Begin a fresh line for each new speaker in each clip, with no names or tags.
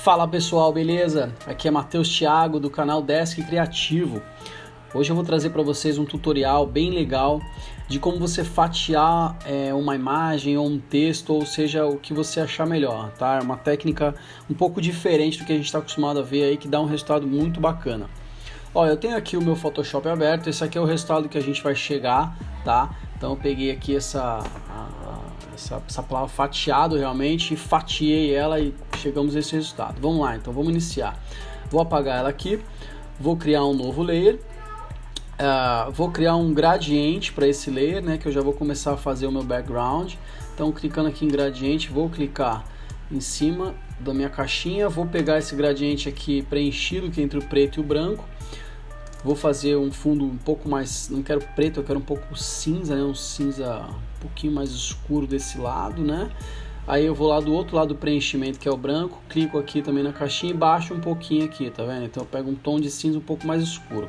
Fala pessoal, beleza? Aqui é Matheus Thiago do canal Desk Criativo. Hoje eu vou trazer para vocês um tutorial bem legal de como você fatiar uma imagem ou um texto, ou seja, o que você achar melhor, tá? É uma técnica um pouco diferente do que a gente está acostumado a ver aí, que dá um resultado muito bacana. Ó, eu tenho aqui o meu Photoshop aberto, esse aqui é o resultado que a gente vai chegar, tá? Então eu peguei aqui essa palavra fatiado realmente, fatiei ela e chegamos a esse resultado. Vamos lá, então vamos iniciar. Vou apagar ela aqui, vou criar um novo layer, vou criar um gradiente para esse layer, né, que eu já vou começar a fazer o meu background. Então clicando aqui em gradiente, vou clicar em cima da minha caixinha, vou pegar esse gradiente aqui preenchido, que é entre o preto e o branco. Vou fazer um fundo um pouco mais, não quero preto, eu quero um pouco cinza, né? Um cinza um pouquinho mais escuro desse lado, né? Aí eu vou lá do outro lado do preenchimento, que é o branco, clico aqui também na caixinha e baixo um pouquinho aqui, tá vendo? Então eu pego um tom de cinza um pouco mais escuro.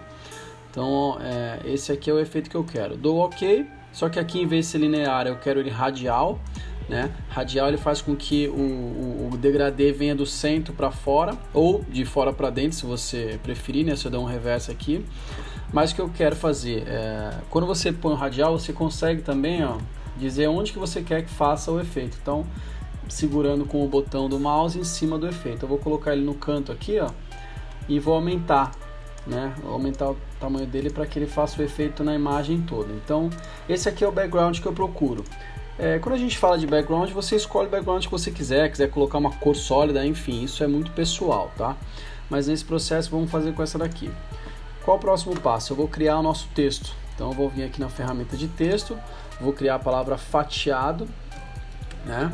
Então esse aqui é o efeito que eu quero. Dou OK, só que aqui em vez de ser linear eu quero ele radial, né? Radial ele faz com que o degradê venha do centro para fora ou de fora para dentro, se você preferir, né? Se eu der um reverso aqui. Mas o que eu quero fazer quando você põe o radial, você consegue também, ó, dizer onde que você quer que faça o efeito. Então, segurando com o botão do mouse em cima do efeito, eu vou colocar ele no canto aqui, ó, e vou aumentar, né? Vou aumentar o tamanho dele para que ele faça o efeito na imagem toda. Então, esse aqui é o background que eu procuro. Quando a gente fala de background, você escolhe o background que você quiser colocar uma cor sólida, enfim, isso é muito pessoal, tá? Mas nesse processo vamos fazer com essa daqui. Qual o próximo passo? Eu vou criar o nosso texto. Então eu vou vir aqui na ferramenta de texto, vou criar a palavra fatiado, né?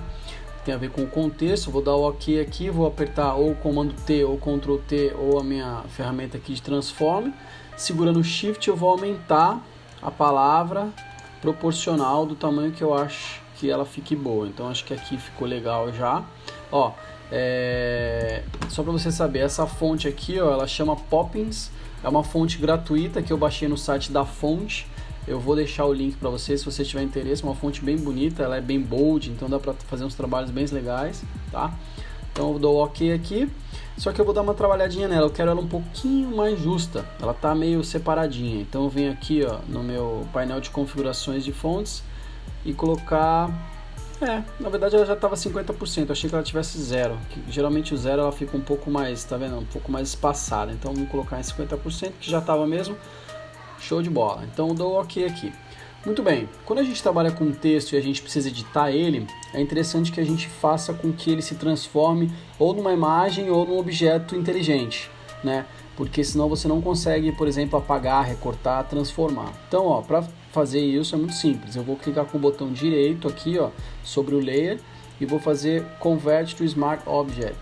Tem a ver com o contexto, vou dar o OK aqui, vou apertar ou comando T ou Ctrl T ou a minha ferramenta aqui de transform. Segurando o Shift eu vou aumentar a palavra proporcional do tamanho que eu acho que ela fique boa. Então acho que aqui ficou legal já. Ó, só para você saber, essa fonte aqui, ó, ela chama Poppins, é uma fonte gratuita que eu baixei no site da fonte. Eu vou deixar o link para você se você tiver interesse. Uma fonte bem bonita, ela é bem bold, então dá para fazer uns trabalhos bem legais, tá? Então eu dou OK aqui, só que eu vou dar uma trabalhadinha nela, eu quero ela um pouquinho mais justa, ela tá meio separadinha. Então eu venho aqui, ó, no meu painel de configurações de fontes e colocar, na verdade ela já estava 50%, eu achei que ela tivesse 0, que geralmente o 0 ela fica um pouco mais, tá vendo, um pouco mais espaçada. Então vamos colocar em 50%, que já estava mesmo, show de bola. Então eu dou OK aqui. Muito bem, quando a gente trabalha com texto e a gente precisa editar ele, é interessante que a gente faça com que ele se transforme ou numa imagem ou num objeto inteligente, né? Porque senão você não consegue, por exemplo, apagar, recortar, transformar. Então, ó, para fazer isso é muito simples. Eu vou clicar com o botão direito aqui, ó, sobre o layer e vou fazer Convert to Smart Object,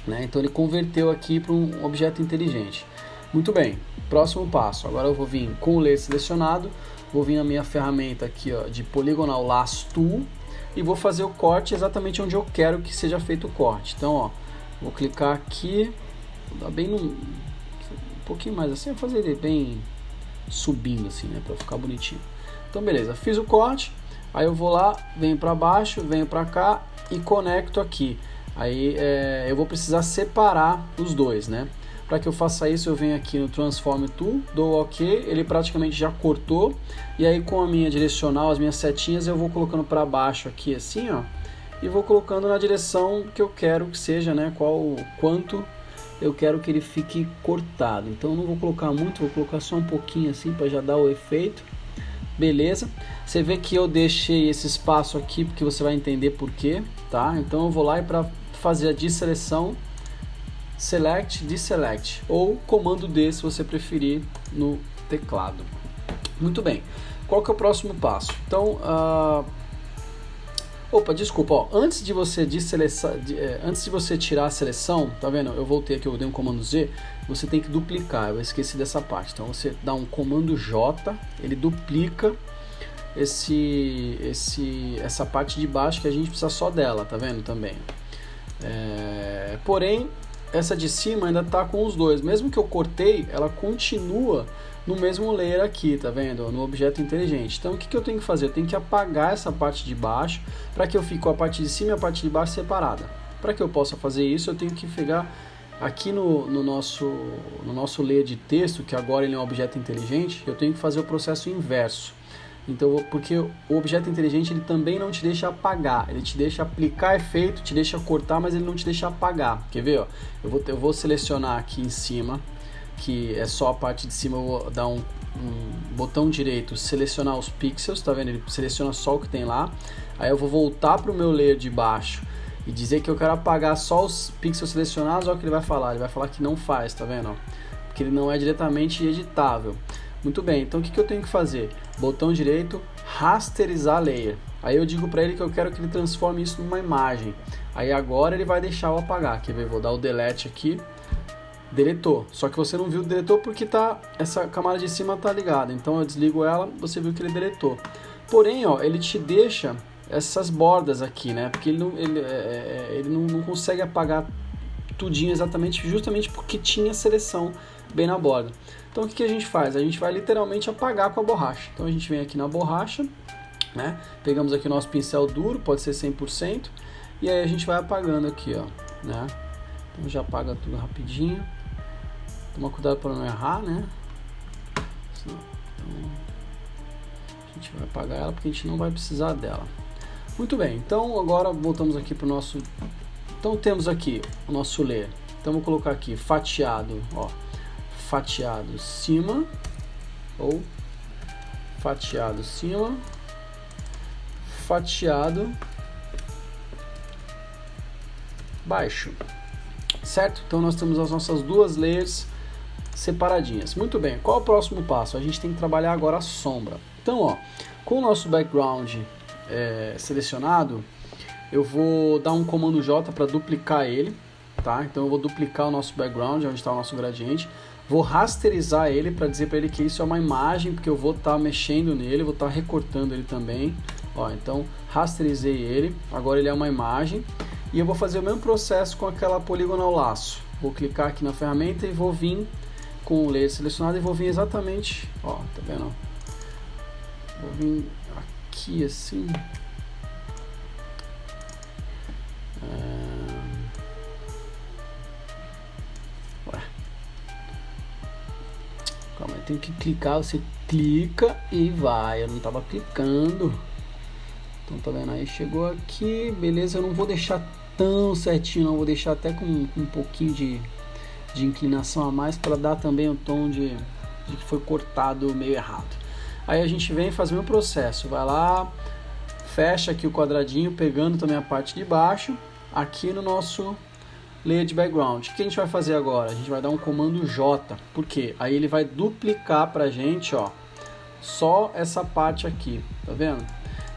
né? Então ele converteu aqui para um objeto inteligente. Muito bem, próximo passo. Agora eu vou vir com o layer selecionado, vou vir na minha ferramenta aqui, ó, de Polygonal Lasso Tool e vou fazer o corte exatamente onde eu quero que seja feito o corte. Então, ó, vou clicar aqui, vou dar bem um pouquinho mais assim, vou fazer ele bem subindo assim, né, para ficar bonitinho. Então, beleza, fiz o corte, aí eu vou lá, venho para baixo, venho para cá e conecto aqui. Aí eu vou precisar separar os dois, né? Para que eu faça isso, eu venho aqui no Transform Tool, dou OK, ele praticamente já cortou, e aí com a minha direcional, as minhas setinhas, eu vou colocando para baixo aqui assim, ó, e vou colocando na direção que eu quero que seja, né, quanto eu quero que ele fique cortado. Então eu não vou colocar muito, vou colocar só um pouquinho assim para já dar o efeito. Beleza? Você vê que eu deixei esse espaço aqui porque você vai entender por quê, tá? Então eu vou lá e para fazer a desseleção, Select, Deselect, ou comando D se você preferir no teclado. Muito bem, qual que é o próximo passo? Então, desculpa, ó, antes de você tirar a seleção, tá vendo? Eu voltei aqui, eu dei um comando Z, você tem que duplicar, eu esqueci dessa parte. Então você dá um comando J, ele duplica essa parte de baixo que a gente precisa só dela, tá vendo também? Porém, essa de cima ainda tá com os dois, mesmo que eu cortei, ela continua no mesmo layer aqui, tá vendo? No objeto inteligente. Então o que eu tenho que fazer? Eu tenho que apagar essa parte de baixo para que eu fique com a parte de cima e a parte de baixo separada, Para que eu possa fazer isso, eu tenho que pegar aqui no nosso layer de texto, que agora ele é um objeto inteligente, eu tenho que fazer o processo inverso. Então, porque o objeto inteligente ele também não te deixa apagar, ele te deixa aplicar efeito, te deixa cortar, mas ele não te deixa apagar. Quer ver? Ó? Eu vou selecionar aqui em cima, que é só a parte de cima, eu vou dar um botão direito, selecionar os pixels, tá vendo? Ele seleciona só o que tem lá. Aí eu vou voltar para o meu layer de baixo e dizer que eu quero apagar só os pixels selecionados. Olha o que ele vai falar que não faz, tá vendo? Porque ele não é diretamente editável. Muito bem, então o que eu tenho que fazer? Botão direito, rasterizar layer. Aí eu digo para ele que eu quero que ele transforme isso numa imagem. Aí agora ele vai deixar eu apagar. Quer ver? Vou dar o delete aqui. Deletou. Só que você não viu o deletou porque essa camada de cima tá ligada. Então eu desligo ela, você viu que ele deletou. Porém, ó, ele te deixa essas bordas aqui, né? Porque ele não consegue apagar tudinho exatamente, justamente porque tinha seleção bem na borda. Então o que a gente faz? A gente vai literalmente apagar com a borracha. Então a gente vem aqui na borracha, né? Pegamos aqui o nosso pincel duro, pode ser 100%, e aí a gente vai apagando aqui, ó, né? Então já apaga tudo rapidinho. Toma cuidado para não errar, né? Então, a gente vai apagar ela porque a gente não vai precisar dela. Muito bem, então agora voltamos aqui para o nosso... Então temos aqui o nosso layer. Então vou colocar aqui fatiado, ó. Fatiado cima, ou fatiado cima, fatiado baixo, certo? Então nós temos as nossas duas layers separadinhas. Muito bem, qual é o próximo passo? A gente tem que trabalhar agora a sombra. Então, ó, com o nosso background selecionado, eu vou dar um comando J para duplicar ele, tá? Então eu vou duplicar o nosso background, onde está o nosso gradiente. Vou rasterizar ele para dizer para ele que isso é uma imagem, porque eu vou estar mexendo nele, vou estar recortando ele também. Ó, então rasterizei ele, agora ele é uma imagem. E eu vou fazer o mesmo processo com aquela poligonal laço. Vou clicar aqui na ferramenta e vou vir com o layer selecionado e vou vir exatamente, ó, tá vendo? Vou vir aqui assim. Calma, tem que clicar, você clica e vai. Eu não estava clicando. Então tá vendo aí, chegou aqui, beleza. Eu não vou deixar tão certinho, não, vou deixar até com um pouquinho de inclinação a mais para dar também o tom de que foi cortado meio errado. Aí a gente vem e faz o mesmo processo, vai lá, fecha aqui o quadradinho, pegando também a parte de baixo, aqui no nosso layer de background. O que a gente vai fazer agora? A gente vai dar um comando J, por quê? Aí ele vai duplicar pra gente, ó, só essa parte aqui, tá vendo?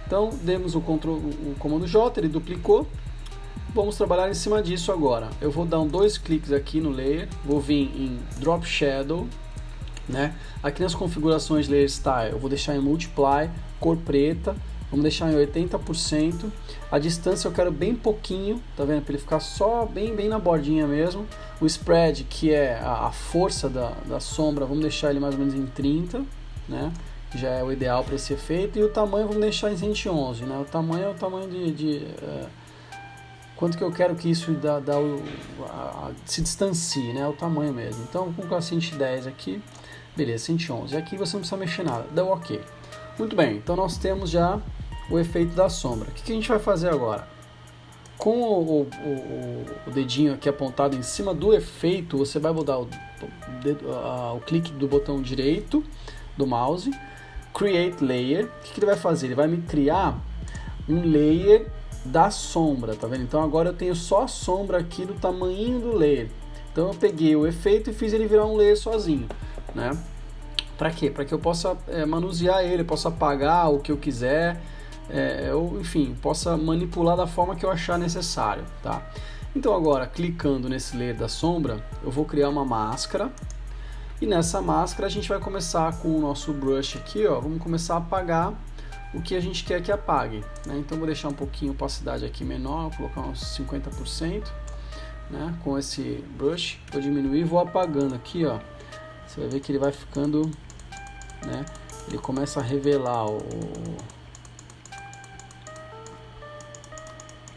Então, demos o comando J, ele duplicou. Vamos trabalhar em cima disso agora. Eu vou dar dois cliques aqui no layer, vou vir em Drop Shadow, né? Aqui nas configurações Layer Style, eu vou deixar em Multiply, cor preta, vamos deixar em 80%. A distância eu quero bem pouquinho, tá vendo? Para ele ficar só bem na bordinha mesmo. O Spread, que é a força da sombra, vamos deixar ele mais ou menos em 30, né? Que já é o ideal para esse efeito. E o tamanho vamos deixar em 111, né? O tamanho é o tamanho quanto que eu quero que isso se distancie, né? O tamanho mesmo. Então, vou colocar 110 aqui. Beleza, 111. Aqui você não precisa mexer nada. Deu OK. Muito bem, então nós temos já o efeito da sombra. O que a gente vai fazer agora? Com o dedinho aqui apontado em cima do efeito, você vai mudar o clique do botão direito do mouse, Create Layer. O que ele vai fazer? Ele vai me criar um layer da sombra, tá vendo? Então agora eu tenho só a sombra aqui do tamanho do layer. Então eu peguei o efeito e fiz ele virar um layer sozinho, né? Para quê? Para que eu possa manusear ele, possa apagar o que eu quiser, ou enfim, possa manipular da forma que eu achar necessário, tá? Então agora, clicando nesse layer da sombra, eu vou criar uma máscara, e nessa máscara a gente vai começar com o nosso brush aqui, ó, vamos começar a apagar o que a gente quer que apague, né? Então vou deixar um pouquinho a opacidade aqui menor, vou colocar uns 50%, né? Com esse brush, vou diminuir e vou apagando aqui, ó. Você vai ver que ele vai ficando, né? Ele começa a revelar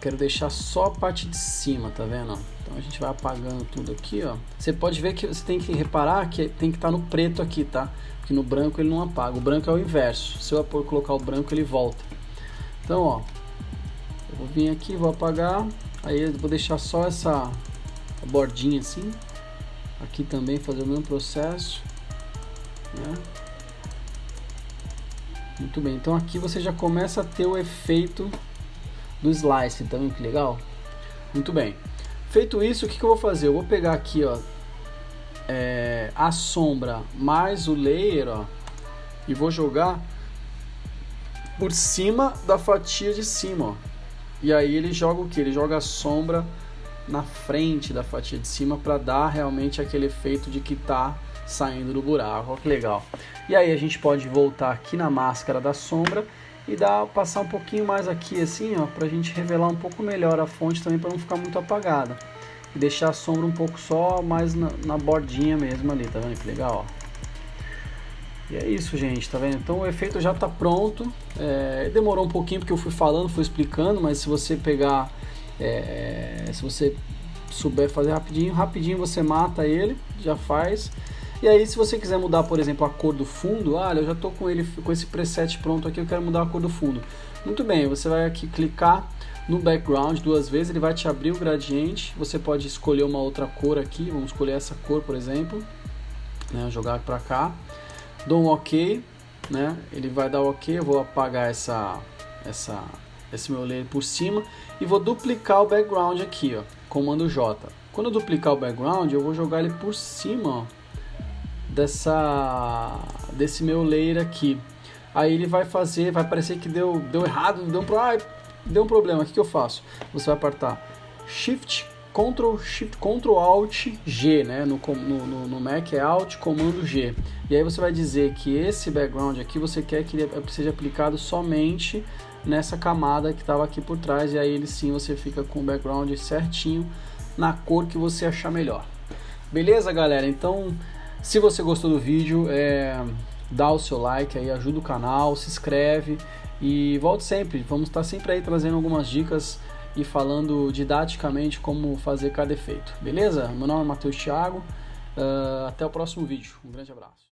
quero deixar só a parte de cima, tá vendo? Então a gente vai apagando tudo aqui, ó. Você pode ver que você tem que reparar que tem que estar no preto aqui, tá? Porque no branco ele não apaga. O branco é o inverso. Se eu colocar o branco, ele volta. Então, ó, eu vou vir aqui, vou apagar. Aí eu vou deixar só essa bordinha assim. Aqui também fazer o mesmo processo, né? Muito bem. Então aqui você já começa a ter o efeito do slice, tá vendo que legal? Muito bem. Feito isso, o que eu vou fazer? Eu vou pegar aqui, ó, a sombra mais o layer, ó, e vou jogar por cima da fatia de cima, ó. E aí ele joga o que? Ele joga a sombra na frente da fatia de cima para dar realmente aquele efeito de que tá saindo do buraco. Olha que legal. E aí a gente pode voltar aqui na máscara da sombra e passar um pouquinho mais aqui assim, ó, pra gente revelar um pouco melhor a fonte também, para não ficar muito apagada. E deixar a sombra um pouco só mais na bordinha mesmo ali, tá vendo que legal, ó? E é isso, gente, tá vendo? Então o efeito já tá pronto. Demorou um pouquinho porque eu fui falando, fui explicando, mas se você pegar, se você souber fazer rapidinho você mata ele, já faz. E aí se você quiser mudar, por exemplo, a cor do fundo, eu já tô com esse preset pronto aqui, eu quero mudar a cor do fundo. Muito bem, você vai aqui clicar no background 2 vezes, ele vai te abrir o gradiente. Você pode escolher uma outra cor aqui, vamos escolher essa cor, por exemplo, né, jogar para cá. Dou um OK, né? Ele vai dar OK, eu vou apagar esse meu layer por cima e vou duplicar o background aqui, ó, comando J. Quando eu duplicar o background, eu vou jogar ele por cima, ó, desse meu layer aqui. Aí ele vai parecer que deu errado, deu um problema. O que eu faço? Você vai apertar Ctrl Alt G, né? No Mac é Alt Comando G. E aí você vai dizer que esse background aqui você quer que ele seja aplicado somente nessa camada que estava aqui por trás, e aí ele sim você fica com o background certinho na cor que você achar melhor. Beleza, galera? Então, se você gostou do vídeo, dá o seu like aí, ajuda o canal, se inscreve e volte sempre. Vamos estar sempre aí trazendo algumas dicas e falando didaticamente como fazer cada efeito. Beleza? Meu nome é Matheus Thiago. Até o próximo vídeo. Um grande abraço.